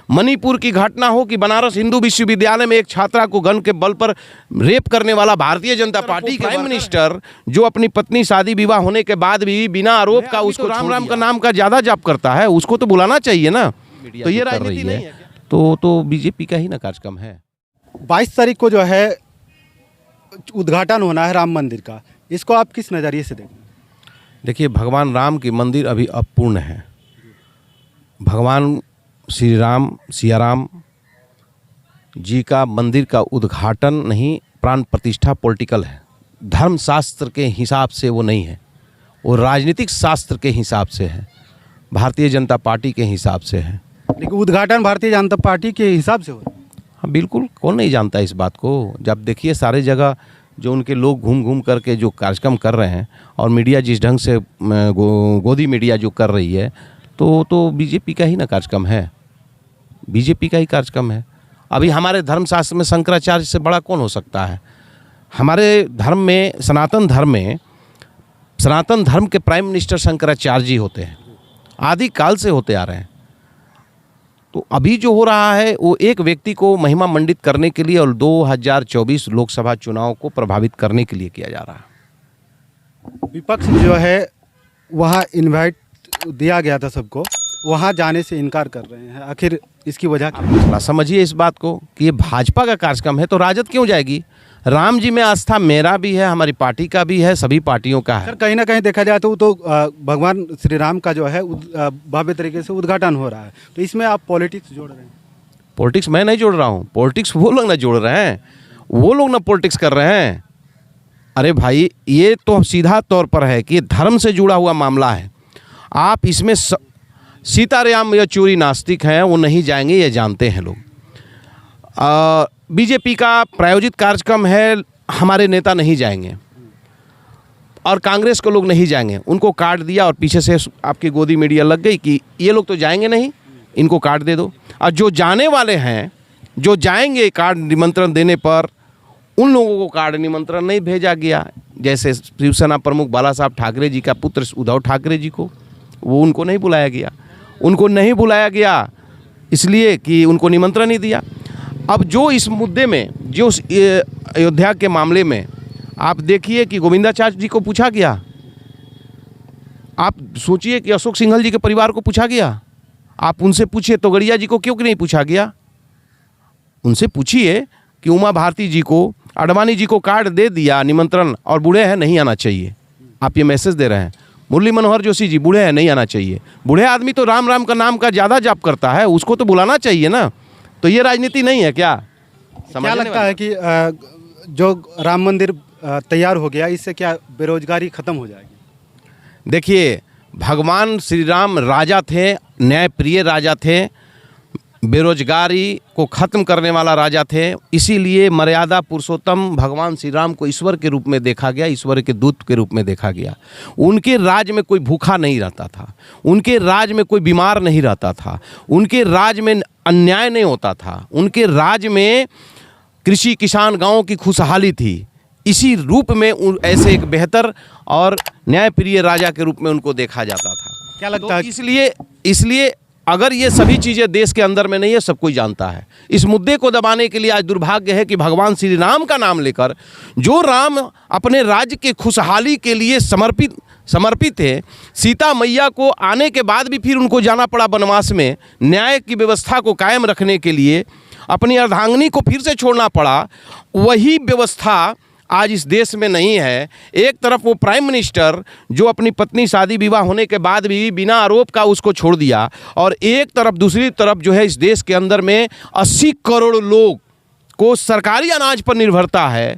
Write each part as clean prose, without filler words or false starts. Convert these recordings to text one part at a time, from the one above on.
मणिपुर की घटना हो कि बनारस हिंदू विश्वविद्यालय में एक छात्रा को गन के बल पर रेप करने वाला भारतीय जनता पार्टी के प्राइम मिनिस्टर जो अपनी पत्नी शादी विवाह होने के बाद भी बिना आरोप का उसको राम राम का नाम का ज्यादा जाप करता है, उसको तो बुलाना चाहिए ना। तो ये राजनीति नहीं है तो बीजेपी का ही ना कार्यक्रम है। 22 तारीख को जो है उद्घाटन होना है राम मंदिर का, इसको आप किस नज़रिए से देखें? देखिए, भगवान राम की मंदिर अभी अपूर्ण है। भगवान श्री राम सिया राम जी का मंदिर का उद्घाटन नहीं, प्राण प्रतिष्ठा पॉलिटिकल है। धर्मशास्त्र के हिसाब से वो नहीं है, वो राजनीतिक शास्त्र के हिसाब से है, भारतीय जनता पार्टी के हिसाब से है। लेकिन उद्घाटन भारतीय जनता पार्टी के हिसाब से हो रहा है। हाँ बिल्कुल, कौन नहीं जानता इस बात को। जब देखिए सारे जगह जो उनके लोग घूम घूम करके जो कार्यक्रम कर रहे हैं और मीडिया जिस ढंग से गोदी मीडिया जो कर रही है तो बीजेपी का ही ना कार्यक्रम है, बीजेपी का ही कार्यक्रम है। अभी हमारे धर्मशास्त्र में शंकराचार्य से बड़ा कौन हो सकता है? हमारे धर्म में, सनातन धर्म के प्राइम मिनिस्टर शंकराचार्य जी होते हैं, आदि काल से होते आ रहे हैं। तो अभी जो हो रहा है वो एक व्यक्ति को महिमा मंडित करने के लिए और 2024 लोकसभा चुनाव को प्रभावित करने के लिए किया जा रहा है। विपक्ष जो है वहाँ इनवाइट दिया गया था सबको, वहाँ जाने से इनकार कर रहे हैं, आखिर इसकी वजह क्या? थोड़ा समझिए इस बात को कि ये भाजपा का कार्यक्रम है तो राजद क्यों जाएगी? राम जी में आस्था मेरा भी है, हमारी पार्टी का भी है, सभी पार्टियों का है। सर कहीं ना कहीं देखा जाए तो भगवान श्री राम का जो है भव्य तरीके से उद्घाटन हो रहा है, तो इसमें आप पॉलिटिक्स जोड़ रहे हैं। पॉलिटिक्स मैं नहीं जोड़ रहा हूँ, पॉलिटिक्स वो लोग ना जोड़ रहे हैं, वो लोग ना पॉलिटिक्स कर रहे हैं। अरे भाई, ये तो सीधा तौर पर है कि धर्म से जुड़ा हुआ मामला है। आप इसमें सीताराम येचुरी नास्तिक हैं, वो नहीं जाएंगे, ये जानते हैं लोग। बीजेपी का प्रायोजित कार्यक्रम है, हमारे नेता नहीं जाएंगे और कांग्रेस के लोग नहीं जाएंगे। उनको काट दिया और पीछे से आपकी गोदी मीडिया लग गई कि ये लोग तो जाएंगे नहीं, इनको काट दे दो। और जो जाने वाले हैं, जो जाएंगे कार्ड निमंत्रण देने पर, उन लोगों को कार्ड निमंत्रण नहीं भेजा गया। जैसे शिवसेना प्रमुख बाला साहब ठाकरे जी का पुत्र उद्धव ठाकरे जी को, वो उनको नहीं बुलाया गया। उनको नहीं बुलाया गया इसलिए कि उनको निमंत्रण नहीं दिया। अब जो इस मुद्दे में, जो अयोध्या के मामले में आप देखिए कि गोविंदाचार्य जी को पूछा गया। आप सोचिए कि अशोक सिंघल जी के परिवार को पूछा गया। आप उनसे पूछिए तोगड़िया जी को क्यों नहीं पूछा गया? उनसे पूछिए कि उमा भारती जी को, आडवाणी जी को कार्ड दे दिया निमंत्रण और बूढ़े हैं, नहीं आना चाहिए। आप ये मैसेज दे रहे हैं। मुरली मनोहर जोशी जी बूढ़े हैं, नहीं आना चाहिए। बूढ़े आदमी तो राम राम का नाम का ज़्यादा जाप करता है, उसको तो बुलाना चाहिए ना। तो ये राजनीति नहीं है क्या? क्या लगता है कि जो राम मंदिर तैयार हो गया, इससे क्या बेरोजगारी खत्म हो जाएगी? देखिए, भगवान श्री राम राजा थे, न्यायप्रिय राजा थे, बेरोजगारी को ख़त्म करने वाला राजा थे। इसीलिए मर्यादा पुरुषोत्तम भगवान श्री राम को ईश्वर के रूप में देखा गया, ईश्वर के दूत के रूप में देखा गया। उनके राज में कोई भूखा नहीं रहता था, उनके राज में कोई बीमार नहीं रहता था, उनके राज में अन्याय नहीं होता था, उनके राज में कृषि किसान गाँव की खुशहाली थी। इसी रूप में ऐसे एक बेहतर और न्यायप्रिय राजा के रूप में उनको देखा जाता था। क्या लगता है? इसलिए अगर ये सभी चीज़ें देश के अंदर में नहीं है, सब कोई जानता है। इस मुद्दे को दबाने के लिए आज दुर्भाग्य है कि भगवान श्री राम का नाम लेकर, जो राम अपने राज्य के खुशहाली के लिए समर्पित थे, सीता मैया को आने के बाद भी फिर उनको जाना पड़ा वनवास में, न्याय की व्यवस्था को कायम रखने के लिए अपनी अर्धांगिनी को फिर से छोड़ना पड़ा। वही व्यवस्था आज इस देश में नहीं है। एक तरफ वो प्राइम मिनिस्टर जो अपनी पत्नी शादी विवाह होने के बाद भी बिना आरोप का उसको छोड़ दिया, और एक तरफ दूसरी तरफ जो है इस देश के अंदर में 80 करोड़ लोग को सरकारी अनाज पर निर्भरता है।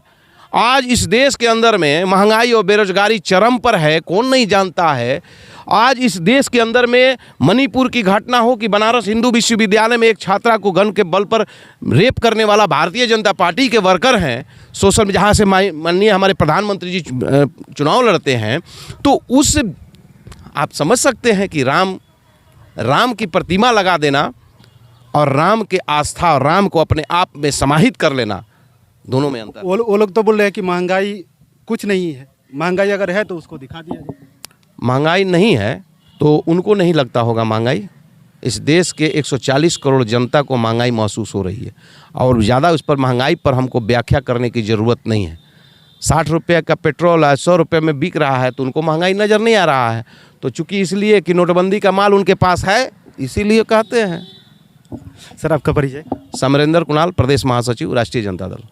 आज इस देश के अंदर में महंगाई और बेरोजगारी चरम पर है, कौन नहीं जानता है। आज इस देश के अंदर में मणिपुर की घटना हो कि बनारस हिंदू विश्वविद्यालय में एक छात्रा को गन के बल पर रेप करने वाला भारतीय जनता पार्टी के वर्कर हैं, सोशल में जहाँ से माननीय हमारे प्रधानमंत्री जी चुनाव लड़ते हैं, तो उस आप समझ सकते हैं कि राम की प्रतिमा लगा देना और राम के आस्था और राम को अपने आप में समाहित कर लेना, दोनों में अंतर। वो लोग तो बोल रहे हैं कि महंगाई कुछ नहीं है, महंगाई अगर है तो उसको दिखा दिया जाए। महंगाई नहीं है तो उनको नहीं लगता होगा महंगाई। इस देश के 140 करोड़ जनता को महंगाई महसूस हो रही है और ज़्यादा उस पर महंगाई पर हमको व्याख्या करने की ज़रूरत नहीं है। 60 रुपये का पेट्रोल है 100 रुपये में बिक रहा है तो उनको महंगाई नज़र नहीं आ रहा है। तो चूंकि इसलिए कि नोटबंदी का माल उनके पास है, इसीलिए कहते हैं। सर आपका परिचय? समरेंद्र कुणाल, प्रदेश महासचिव, राष्ट्रीय जनता दल।